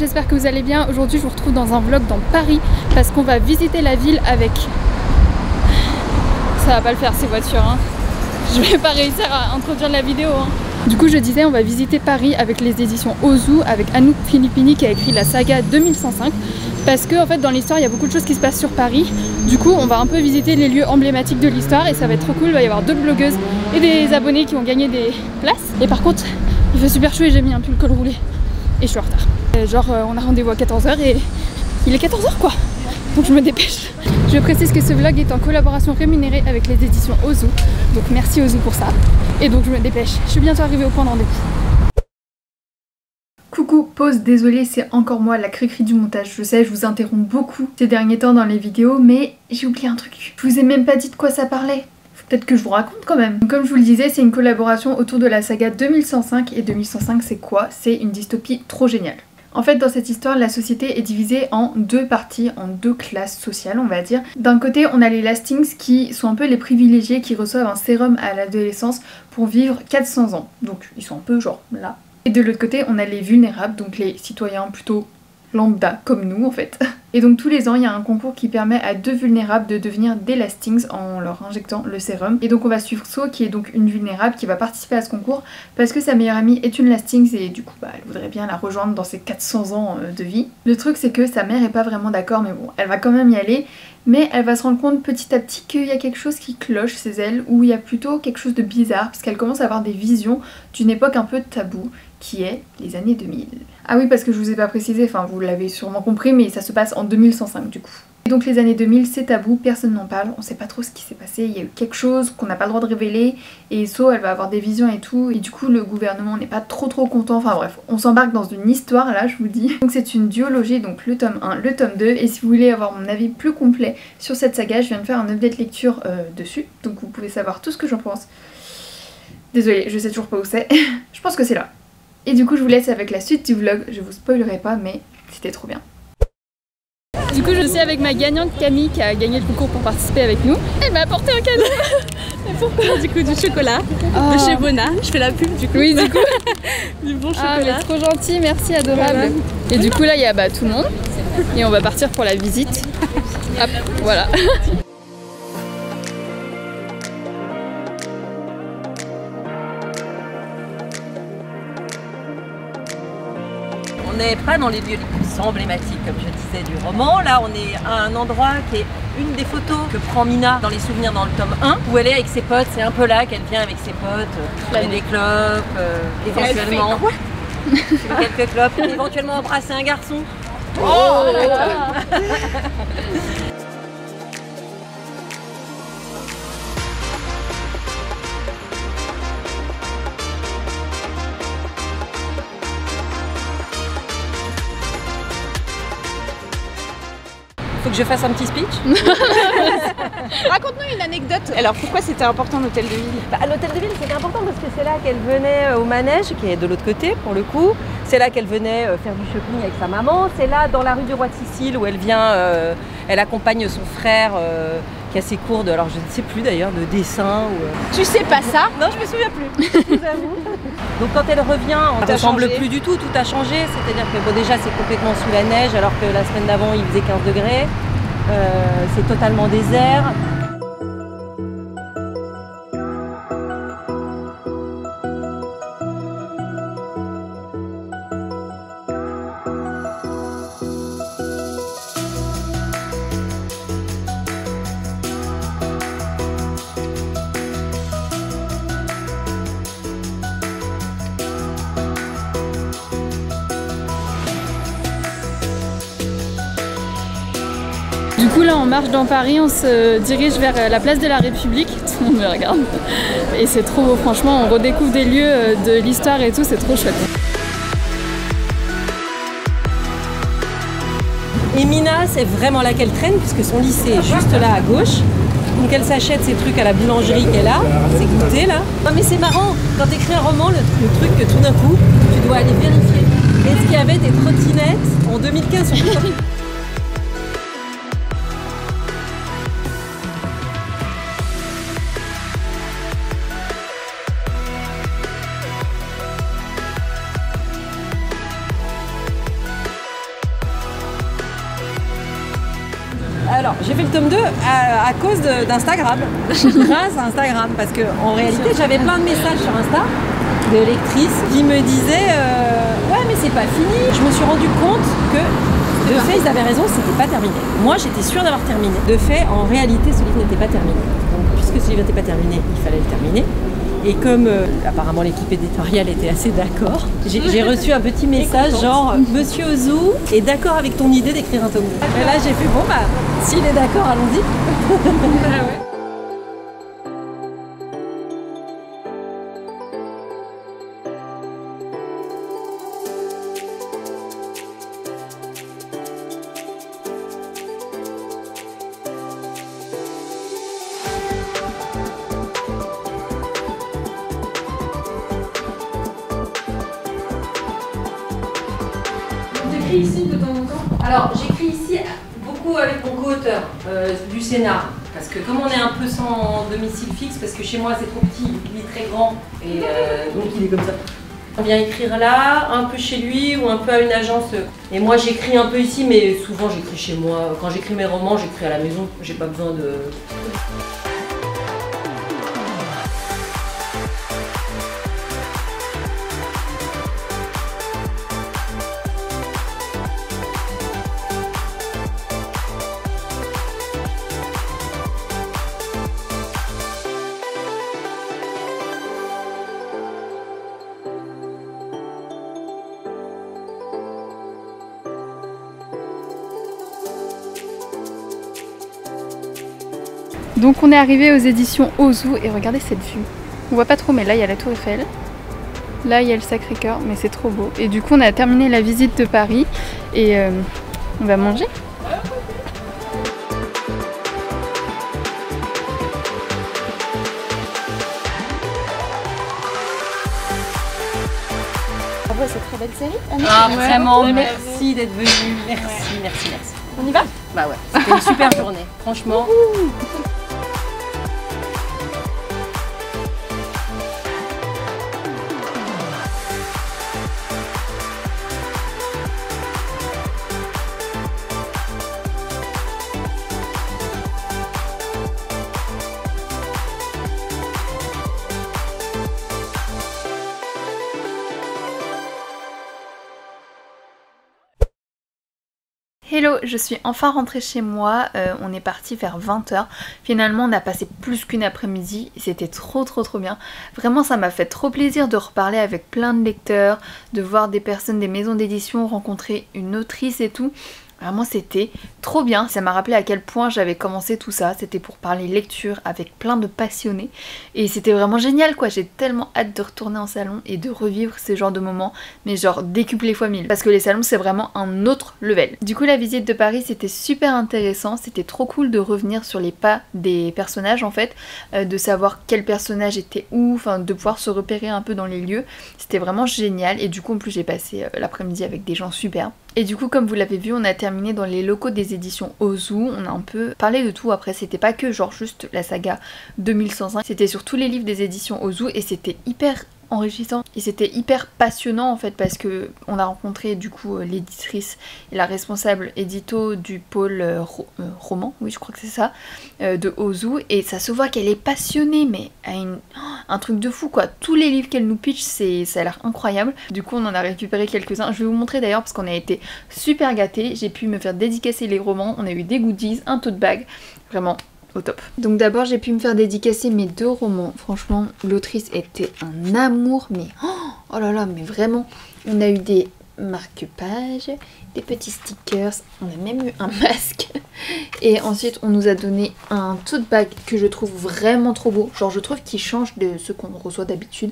j'espère que vous allez bien. Aujourd'hui je vous retrouve dans un vlog dans Paris parce qu'on va visiter la ville avec... Ça va pas le faire ces voitures hein. Je vais pas réussir à introduire la vidéo hein. Du coup je disais on va visiter Paris avec les éditions Ozu, avec Anouk Filippini qui a écrit la saga 2105. Parce que en fait dans l'histoire il y a beaucoup de choses qui se passent sur Paris. Du coup on va un peu visiter les lieux emblématiques de l'histoire et ça va être trop cool. Il va y avoir 2 blogueuses et des abonnés qui vont gagner des places. Et par contre il fait super chaud et j'ai mis un pull col roulé et je suis en retard. Genre on a rendez-vous à 14 h et il est 14 h quoi. Donc je me dépêche. Je précise que ce vlog est en collaboration rémunérée avec les éditions Ozu. Donc merci Ozu pour ça. Et donc je me dépêche. Je suis bientôt arrivée au point de rendez-vous. Coucou, pause, désolée, c'est encore moi la cri-cri du montage. Je sais, je vous interromps beaucoup ces derniers temps dans les vidéos, mais j'ai oublié un truc. Je vous ai même pas dit de quoi ça parlait. Faut peut-être que je vous raconte quand même. Comme je vous le disais, c'est une collaboration autour de la saga 2105. Et 2105 c'est quoi? C'est une dystopie trop géniale. En fait, dans cette histoire, la société est divisée en 2 parties, en 2 classes sociales, on va dire. D'un côté, on a les Lastings qui sont un peu les privilégiés qui reçoivent un sérum à l'adolescence pour vivre 400 ans. Donc, ils sont un peu genre là. Et de l'autre côté, on a les vulnérables, donc les citoyens plutôt lambda, comme nous en fait. Et donc tous les ans, il y a un concours qui permet à 2 vulnérables de devenir des Lastings en leur injectant le sérum. Et donc on va suivre So, qui est donc une vulnérable qui va participer à ce concours parce que sa meilleure amie est une Lastings et du coup elle voudrait bien la rejoindre dans ses 400 ans de vie. Le truc c'est que sa mère est pas vraiment d'accord, mais bon, elle va quand même y aller. Mais elle va se rendre compte petit à petit qu'il y a quelque chose qui cloche chez elle, ou il y a plutôt quelque chose de bizarre, parce qu'elle commence à avoir des visions d'une époque un peu taboue, qui est les années 2000. Ah oui, parce que je vous ai pas précisé, enfin vous l'avez sûrement compris, mais ça se passe en 2105 du coup. Et donc les années 2000 c'est tabou, personne n'en parle, on sait pas trop ce qui s'est passé, il y a eu quelque chose qu'on n'a pas le droit de révéler, et So elle va avoir des visions et tout, et du coup le gouvernement n'est pas trop content, enfin bref, on s'embarque dans une histoire là je vous dis. Donc c'est une duologie, donc le tome 1, le tome 2, et si vous voulez avoir mon avis plus complet sur cette saga, je viens de faire un update lecture dessus, donc vous pouvez savoir tout ce que j'en pense. Désolée, je sais toujours pas où c'est, je pense que c'est là. Et du coup je vous laisse avec la suite du vlog, je vous spoilerai pas mais c'était trop bien. Du coup je suis avec ma gagnante Camille qui a gagné le concours pour participer avec nous. Elle m'a apporté un cadeau. Et pourquoi du coup du chocolat de chez Bona. Je fais la pub du coup. Oui du coup. Du bon chocolat. Ah mais trop gentil, merci, adorable. Voilà. Et du coup là il y a tout le monde. Et on va partir pour la visite. Hop, voilà. On n'est pas dans les lieux les plus emblématiques, comme je disais, du roman. Là, on est à un endroit qui est une des photos que prend Mina dans les souvenirs dans le tome 1, où elle est avec ses potes. C'est un peu là qu'elle vient avec ses potes, fumer des clopes, éventuellement fumer quelques clopes, éventuellement embrasser un garçon. Oh Faut que je fasse un petit speech. Raconte-nous une anecdote. Alors pourquoi c'était important l'hôtel de ville? L'hôtel de ville c'était important parce que c'est là qu'elle venait au manège, qui est de l'autre côté pour le coup. C'est là qu'elle venait faire du shopping avec sa maman. C'est là dans la rue du Roi de Sicile où elle vient, elle accompagne son frère qui a ses cours de, alors je ne sais plus d'ailleurs, de dessin. Tu sais pas ça? Non, je me souviens plus, je vous avoue. Donc quand elle revient, on ne ressemble plus du tout, tout a changé. C'est-à-dire que bon, déjà c'est complètement sous la neige alors que la semaine d'avant il faisait 15 degrés. C'est totalement désert. Du coup là on marche dans Paris, on se dirige vers la place de la République, tout le monde me regarde. Et c'est trop beau, franchement on redécouvre des lieux de l'histoire et tout, c'est trop chouette. Et Mina c'est vraiment là qu'elle traîne puisque son lycée est juste là à gauche. Donc elle s'achète ses trucs à la boulangerie qu'elle a, ses goûters là. Non mais c'est marrant, quand tu écris un roman, le truc que tout d'un coup tu dois aller vérifier. Est-ce qu'il y avait des trottinettes en 2015 sur le tome 2 à cause d'Instagram, grâce à Instagram, parce que en réalité j'avais plein de messages sur Insta de lectrices qui me disaient ouais mais c'est pas fini. Je me suis rendu compte que de fait ils avaient raison, c'était pas terminé. Moi j'étais sûre d'avoir terminé. De fait en réalité ce livre n'était pas terminé. Donc puisque ce livre n'était pas terminé, il fallait le terminer. Et comme apparemment l'équipe éditoriale était assez d'accord, j'ai reçu un petit message genre « Monsieur Ozu est d'accord avec ton idée d'écrire un tome 2 ». Et là j'ai fait « Bon bah, s'il est d'accord, allons-y ». Ici de temps en temps. Alors j'écris ici beaucoup avec mon co-auteur du scénar, parce que comme on est un peu sans domicile fixe, parce que chez moi c'est trop petit, il est très grand et donc il est comme ça. On vient écrire là, un peu chez lui ou un peu à une agence. Et moi j'écris un peu ici, mais souvent j'écris chez moi. Quand j'écris mes romans, j'écris à la maison, j'ai pas besoin de... Donc on est arrivé aux éditions Ozu et regardez cette vue. On voit pas trop mais là il y a la Tour Eiffel. Là il y a le Sacré-Cœur mais c'est trop beau. Et du coup on a terminé la visite de Paris et on va manger. Bravo cette très belle série. Ah vraiment, merci d'être venu. Merci. On y va? Bah ouais, c'était une super journée, franchement. Hello, je suis enfin rentrée chez moi, on est parti vers 20 h. Finalement on a passé plus qu'une après-midi, c'était trop bien. Vraiment ça m'a fait trop plaisir de reparler avec plein de lecteurs, de voir des personnes des maisons d'édition, rencontrer une autrice et tout. Vraiment c'était trop bien, ça m'a rappelé à quel point j'avais commencé tout ça, c'était pour parler lecture avec plein de passionnés et c'était vraiment génial quoi, j'ai tellement hâte de retourner en salon et de revivre ces genres de moments, mais genre décuplé fois 1000 parce que les salons c'est vraiment un autre level. Du coup la visite de Paris c'était super intéressant, c'était trop cool de revenir sur les pas des personnages en fait, de savoir quel personnage était où, enfin de pouvoir se repérer un peu dans les lieux, c'était vraiment génial et du coup en plus j'ai passé l'après-midi avec des gens super. Et du coup comme vous l'avez vu on a terminé dans les locaux des éditions Ozu, on a un peu parlé de tout après, c'était pas que genre juste la saga 2105, c'était sur tous les livres des éditions Ozu et c'était hyper enrichissant et c'était hyper passionnant en fait parce que on a rencontré du coup l'éditrice et la responsable édito du pôle roman, oui je crois que c'est ça, de Ozu et ça se voit qu'elle est passionnée mais à un truc de fou quoi, tous les livres qu'elle nous pitch ça a l'air incroyable. Du coup on en a récupéré quelques-uns, je vais vous montrer d'ailleurs parce qu'on a été super gâtés, j'ai pu me faire dédicacer les romans, on a eu des goodies, un tote bag, vraiment au top. Donc d'abord j'ai pu me faire dédicacer mes 2 romans, franchement l'autrice était un amour mais oh là là mais vraiment, on a eu des marque-pages, des petits stickers, on a même eu un masque et ensuite on nous a donné un tote bag que je trouve vraiment trop beau, genre je trouve qu'il change de ce qu'on reçoit d'habitude.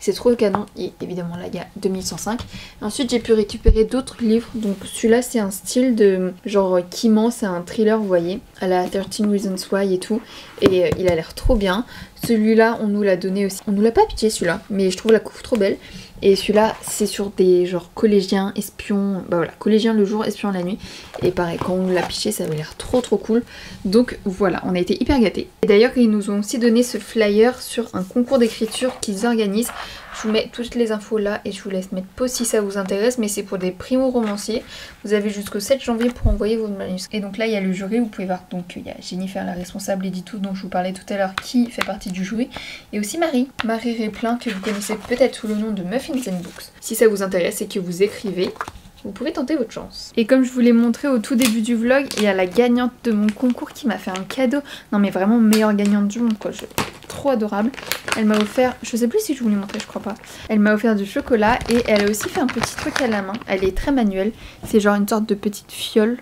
C'est trop canon et évidemment là il y a 2105. Ensuite j'ai pu récupérer d'autres livres. Donc celui-là c'est un style de genre qui ment, c'est un thriller vous voyez, à la 13 Reasons Why et tout. Et il a l'air trop bien. Celui-là on nous l'a donné aussi. On nous l'a pas pitché celui-là mais je trouve la couve trop belle. Et celui-là c'est sur des genre collégiens, espions, bah voilà, collégiens le jour, espions la nuit. Et pareil, quand on l'a piché ça avait l'air trop cool. Donc voilà, on a été hyper gâtés. Et d'ailleurs ils nous ont aussi donné ce flyer sur un concours d'écriture qu'ils organisent. Je vous mets toutes les infos là et je vous laisse mettre pause si ça vous intéresse, mais c'est pour des primo-romanciers. Vous avez jusqu'au 7 janvier pour envoyer votre manuscrit. Et donc là il y a le jury, vous pouvez voir, donc il y a Jennifer, la responsable édito dont je vous parlais tout à l'heure, qui fait partie du jury, et aussi Marie Réplin, que vous connaissez peut-être sous le nom de Muffins and Books. Si ça vous intéresse et que vous écrivez, vous pouvez tenter votre chance. Et comme je vous l'ai montré au tout début du vlog, il y a la gagnante de mon concours qui m'a fait un cadeau. Non mais vraiment meilleure gagnante du monde quoi, trop adorable. Elle m'a offert, je sais plus si je vous l'ai montré, je crois pas. Elle m'a offert du chocolat et elle a aussi fait un petit truc à la main. Elle est très manuelle, c'est genre une sorte de petite fiole.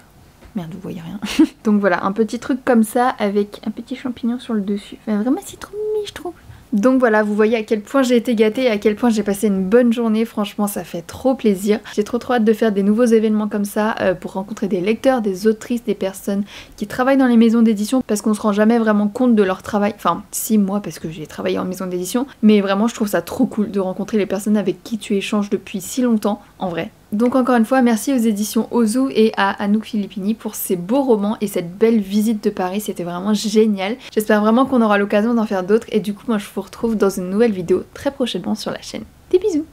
Merde, vous voyez rien. Donc voilà, un petit truc comme ça avec un petit champignon sur le dessus. Enfin, vraiment c'est trop mimi je trouve. Donc voilà, vous voyez à quel point j'ai été gâtée et à quel point j'ai passé une bonne journée. Franchement, ça fait trop plaisir. J'ai trop hâte de faire des nouveaux événements comme ça pour rencontrer des lecteurs, des autrices, des personnes qui travaillent dans les maisons d'édition, parce qu'on se rend jamais vraiment compte de leur travail. Enfin, si, moi, parce que j'ai travaillé en maison d'édition, mais vraiment, je trouve ça trop cool de rencontrer les personnes avec qui tu échanges depuis si longtemps, en vrai. Donc encore une fois, merci aux éditions Ozu et à Anouk Filippini pour ces beaux romans et cette belle visite de Paris, c'était vraiment génial. J'espère vraiment qu'on aura l'occasion d'en faire d'autres et du coup moi je vous retrouve dans une nouvelle vidéo très prochainement sur la chaîne. Des bisous!